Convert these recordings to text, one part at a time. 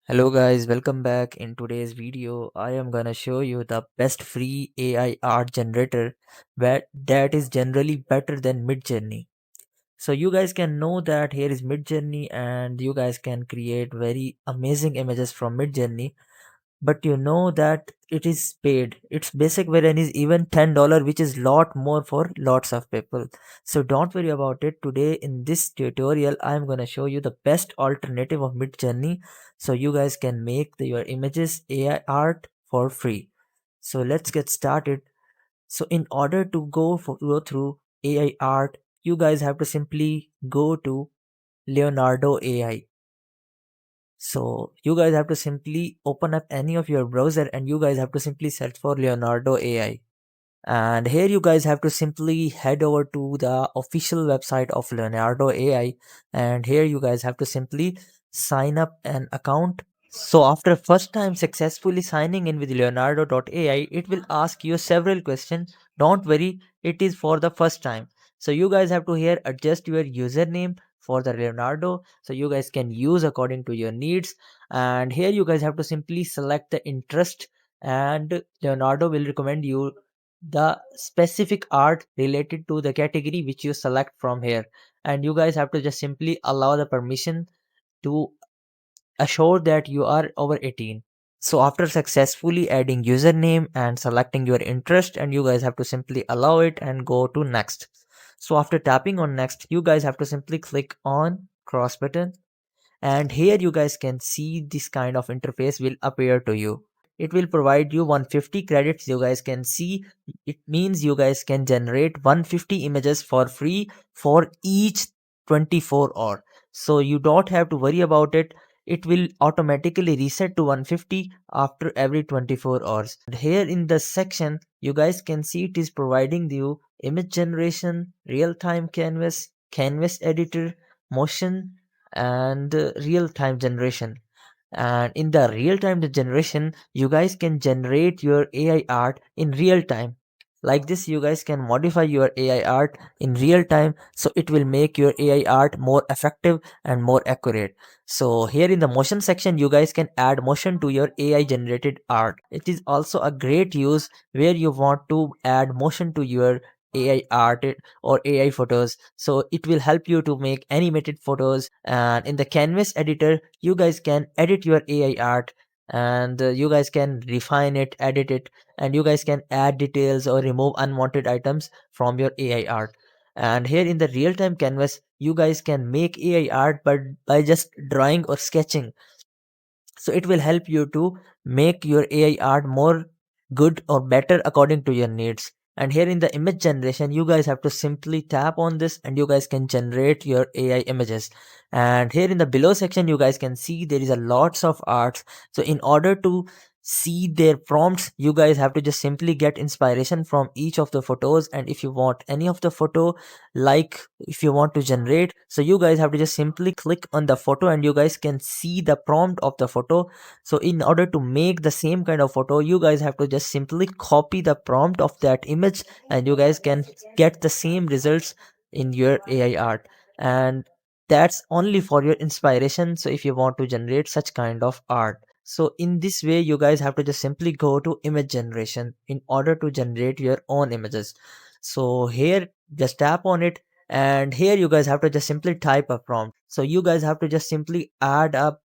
Hello guys, welcome back. In today's video, I am gonna show you the best free AI art generator that is generally better than Midjourney. So you guys can know that here is Midjourney and you guys can create very amazing images from Midjourney, but you know that it is paid. Its basic variant is even $10, which is lot more for lots of people. So don't worry about it. Today in this tutorial I am going to show you the best alternative of Midjourney, so you guys can make your images AI art for free. So let's get started. So in order to go through AI art, you guys have to simply go to Leonardo AI. So you guys have to simply open up any of your browser and you guys have to simply search for Leonardo AI. And here you guys have to simply head over to the official website of Leonardo AI, and here you guys have to simply sign up an account. So after first time successfully signing in with Leonardo.ai, it will ask you several questions. Don't worry, it is for the first time. So you guys have to here adjust your username for the Leonardo, so you guys can use according to your needs. And here you guys have to simply select the interest, and Leonardo will recommend you the specific art related to the category which you select from here. And you guys have to just simply allow the permission to assure that you are over 18. So after successfully adding username and selecting your interest, and you guys have to simply allow it and go to next. So after tapping on next, you guys have to simply click on cross button, and here you guys can see this kind of interface will appear to you. It will provide you 150 credits. You guys can see it means you guys can generate 150 images for free for each 24 hour. So you don't have to worry about it. It will automatically reset to 150 after every 24 hours. And here in the section you guys can see it is providing you image generation, real-time canvas editor, motion, and real-time generation. And in the real-time generation, you guys can generate your AI art in real time. Like this, you guys can modify your AI art in real time, so it will make your AI art more effective and more accurate. So here in the motion section, you guys can add motion to your AI generated art. It is also a great use where you want to add motion to your AI art or AI photos, so it will help you to make animated photos. And in the canvas editor, you guys can edit your AI art, and you guys can refine it, edit it, and you guys can add details or remove unwanted items from your AI art. And here in the real-time canvas, you guys can make AI art but by just drawing or sketching, so it will help you to make your AI art more good or better according to your needs. And here in the image generation, you guys have to simply tap on this and you guys can generate your AI images. And here in the below section, you guys can see there is a lots of arts. So in order to see their prompts, you guys have to just simply get inspiration from each of the photos. And if you want any of the photo, like if you want to generate, so you guys have to just simply click on the photo and you guys can see the prompt of the photo. So in order to make the same kind of photo, you guys have to just simply copy the prompt of that image, and you guys can get the same results in your AI art. And that's only for your inspiration, so if you want to generate such kind of art, so in this way you guys have to just simply go to image generation in order to generate your own images. So here just tap on it, and here you guys have to just simply type a prompt. So you guys have to just simply add up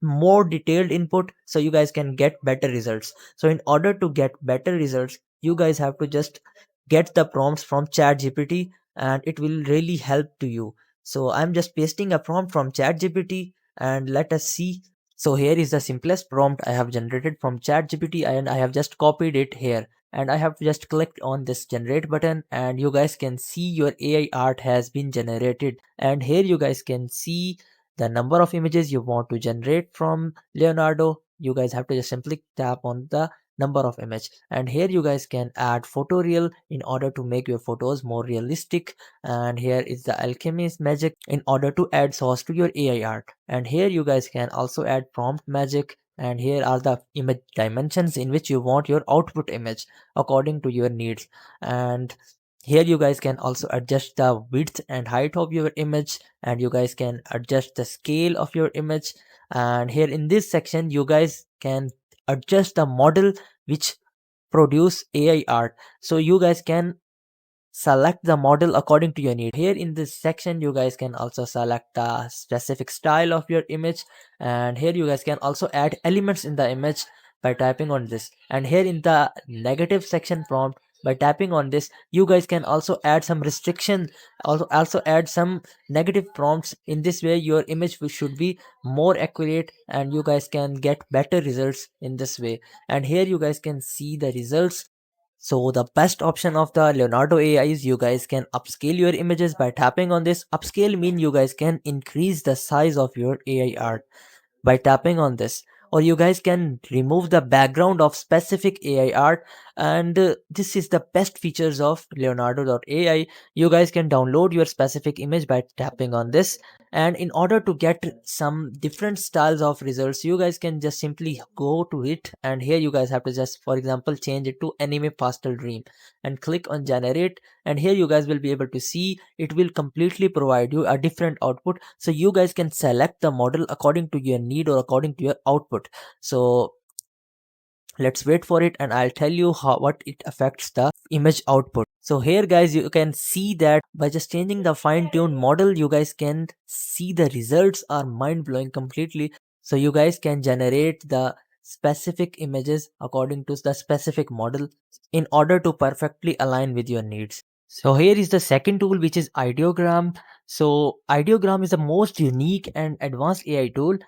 more detailed input so you guys can get better results. So in order to get better results, you guys have to just get the prompts from ChatGPT, and it will really help to you. So I'm just pasting a prompt from ChatGPT, and let us see. So here is the simplest prompt I have generated from ChatGPT, and I have just copied it here, and I have just clicked on this generate button, and you guys can see your AI art has been generated. And here you guys can see the number of images you want to generate from Leonardo. You guys have to just simply tap on the number of image, and here you guys can add photo reel in order to make your photos more realistic. And here is the alchemist magic in order to add sauce to your AI art. And here you guys can also add prompt magic, and here are the image dimensions in which you want your output image according to your needs. And Here you guys can also adjust the width and height of your image, and you guys can adjust the scale of your image. And here in this section you guys can adjust the model which produce AI art. So you guys can select the model according to your need. Here in this section you guys can also select the specific style of your image, and here you guys can also add elements in the image by tapping on this. And here in the negative section prompt, by tapping on this you guys can also add some restriction, also add some negative prompts. In this way your image should be more accurate and you guys can get better results in this way. And here you guys can see the results. So the best option of the Leonardo AI is you guys can upscale your images by tapping on this. Upscale mean you guys can increase the size of your AI art by tapping on this, or you guys can remove the background of specific AI art. And this is the best features of Leonardo.ai. You guys can download your specific image by tapping on this, and in order to get some different styles of results you guys can just simply go to it, and here you guys have to just for example change it to anime pastel dream and click on generate. And here you guys will be able to see it will completely provide you a different output, so you guys can select the model according to your need or according to your output. So let's wait for it and I'll tell you how what it affects the image output. So here guys you can see that by just changing the fine-tuned model you guys can see the results are mind-blowing completely. So you guys can generate the specific images according to the specific model in order to perfectly align with your needs. So here is the second tool, which is ideogram. So ideogram is the most unique and advanced AI tool,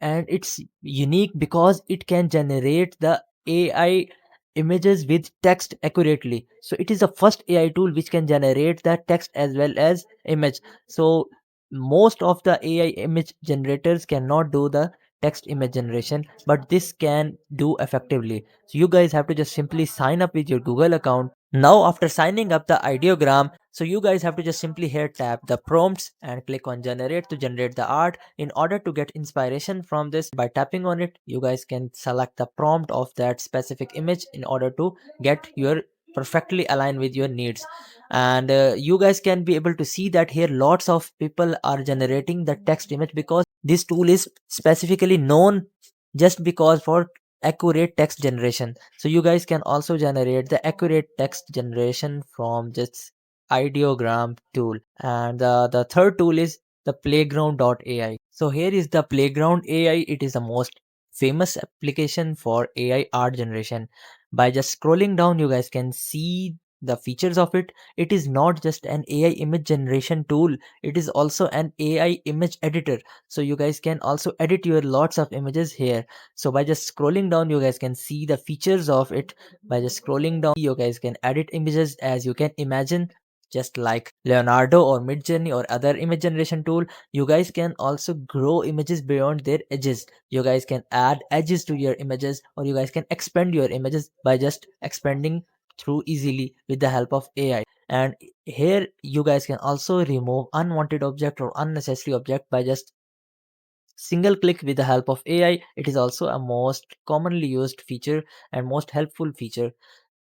and it's unique because it can generate the AI images with text accurately. So it is the first AI tool which can generate the text as well as image. So most of the AI image generators cannot do the text image generation, but this can do effectively. So you guys have to just simply sign up with your Google account. Now after signing up the ideogram, so you guys have to just simply here tap the prompts and click on generate to generate the art. In order to get inspiration from this, by tapping on it you guys can select the prompt of that specific image in order to get your perfectly aligned with your needs. And you guys can be able to see that here lots of people are generating the text image because this tool is specifically known just because for accurate text generation. So you guys can also generate the accurate text generation from just ideogram tool. And the third tool is the playground.ai. So here is the playground AI. It is the most famous application for AI art generation. By just scrolling down you guys can see the features of it. It is not just an AI image generation tool, it is also an AI image editor. So you guys can also edit your lots of images here. So by just scrolling down you guys can see the features of it. By just scrolling down you guys can edit images as you can imagine, just like Leonardo or Midjourney or other image generation tool. You guys can also grow images beyond their edges. You guys can add edges to your images, or you guys can expand your images by just expanding through easily with the help of AI. And here you guys can also remove unwanted object or unnecessary object by just single click with the help of AI. It is also a most commonly used feature and most helpful feature.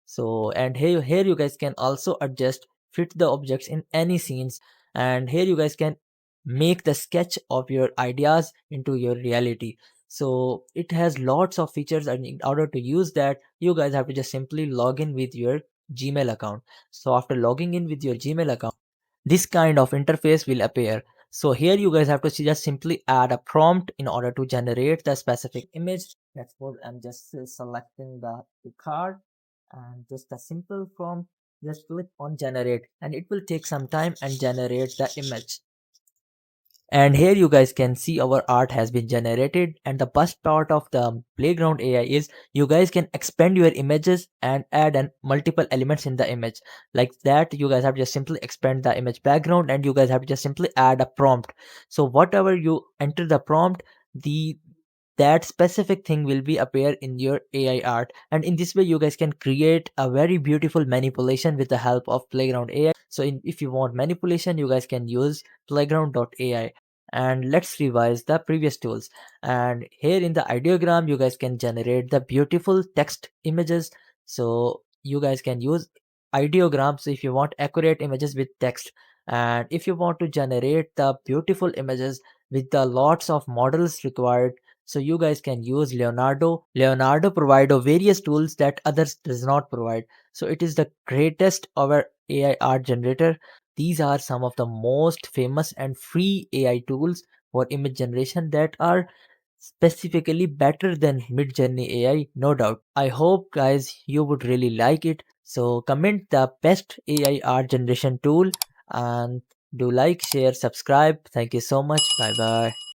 So and here you guys can also adjust fit the objects in any scenes, and here you guys can make the sketch of your ideas into your reality. So it has lots of features, and in order to use that you guys have to just simply log in with your Gmail account. So after logging in with your Gmail account, this kind of interface will appear. So here you guys have to just simply add a prompt in order to generate the specific image. That's what I'm just selecting the card, and just a simple prompt, just click on generate and it will take some time and generate the image. And here you guys can see our art has been generated, and the best part of the playground AI is you guys can expand your images and add multiple elements in the image. Like that you guys have to just simply expand the image background, and you guys have to just simply add a prompt. So whatever you enter the prompt, the that specific thing will be appear in your AI art. And in this way you guys can create a very beautiful manipulation with the help of playground AI. So if you want manipulation you guys can use playground.ai. And let's revise the previous tools. And here in the ideogram you guys can generate the beautiful text images. So you guys can use ideograms if you want accurate images with text, and if you want to generate the beautiful images with the lots of models required, so you guys can use Leonardo provide various tools that others does not provide. So it is the greatest our AI art generator. These are some of the most famous and free AI tools for image generation that are specifically better than Midjourney AI, no doubt. I hope guys you would really like it. So comment the best AI art generation tool and do like, share, subscribe. Thank you so much. Bye bye.